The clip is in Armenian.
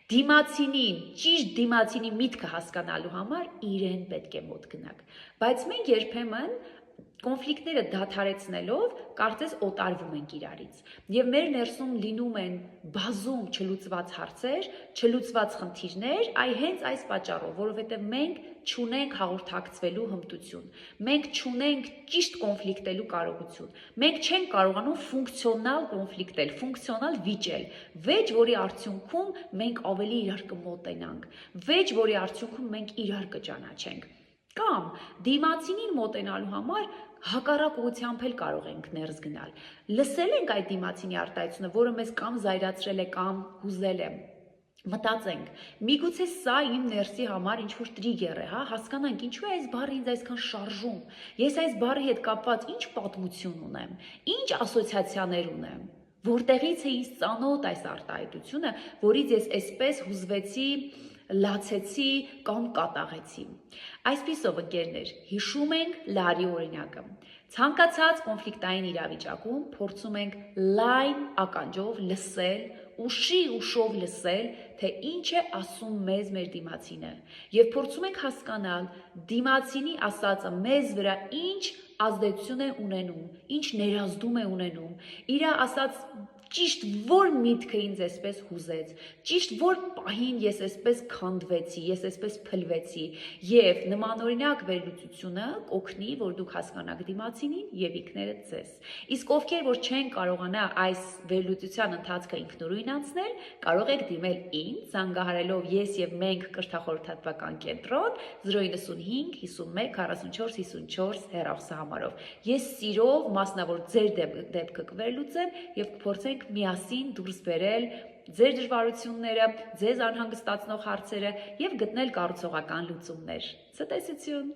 Դիմացինին, ճիշտ դիմացինի միտքը հասկանալու համար իրեն պետք է մոտ գնաք, բայց մենք երբեմն կոնֆլիկտները դադարեցնելով կարծես օտարվում ենք իրարից եւ մեր ներսում լինում են բազում չլուծված հարցեր, չլուծված խնդիրներ, հենց այս պատճառով, որովհետեւ մենք չունենք հաղորդակցվելու հմտություն, մենք չունենք ճիշտ կոնֆլիկտելու կարողություն, մենք չենք կարողանում ֆունկցիոնալ կոնֆլիկտել, ֆունկցիոնալ վիճել, վեճ, որի արդյունքում մենք ավելի իրար կմոտենանք, վեճ, որի արդյունքում մենք իրար կճանաչենք, կամ դիմացինին մոտենալու համար հակառակ ուղղությամբ էլ կարող ենք ներս գնալ, լսել ենք այդ դիմացինի արտահայտությունը, որը մեզ կամ զայրացրել է, կամ հուզել է, մտածենք, միգուցե սա իմ ներսի համար ինչ-որ տրիգեր է, հասկանանք, ինչու է այս բառը ինձ այսքան շարժում, ես այս բառի հետ կապված ինչ պատմություն ունեմ, ինչ ասոցիացիաներ ունեմ, որտեղից է ինձ ծանոթ այս արտահայտությունը, որից ես այսպես հուզվեցի, լացեցի կամ կատաղեցի։ Այսպիսով ընկերներ, հիշում ենք Լարի օրինակը։ Ցանկացած կոնֆլիկտային իրավիճակում փորձում ենք լայն ականջով լսել, ուշով լսել, թե ինչ է ասում մեզ մեր դիմացինը, եւ փորձում ենք հասկանալ դիմացինի ասածը մեզ վրա ինչ ազդեցություն է ունենում, ինչ ներազդում է ունենում, իր ասած ճիշտ որ միտքը ինձ այսպես հուզեց, ճիշտ որ պահին ես այսպես քանդվեցի, ես այսպես փլվեցի եւ նմանօրինակ վերլուծությունը կօգնի, որ դուք հասկանաք դիմացինին եւ ինքներդ ձեզ։ Իսկ ովքեր որ չեն կարողանա այս վերլուծության ընթացքը ինքնուրույն անցնել, կարող եք դիմել ինձ, զանգահարելով ես եւ մենք կրթախորհրդատվական կենտրոն 095 51 44 54 հեռախոսահամարով։ Ես սիրով մասնավոր ձեր դեպքը կվերլուծեմ եւ կփորձենք միասին դուրս բերել ձեր դժվարությունները, ձեզ անհանգստացնող հարցերը եւ գտնել կառուցողական լուծումներ։ Ցտեսություն։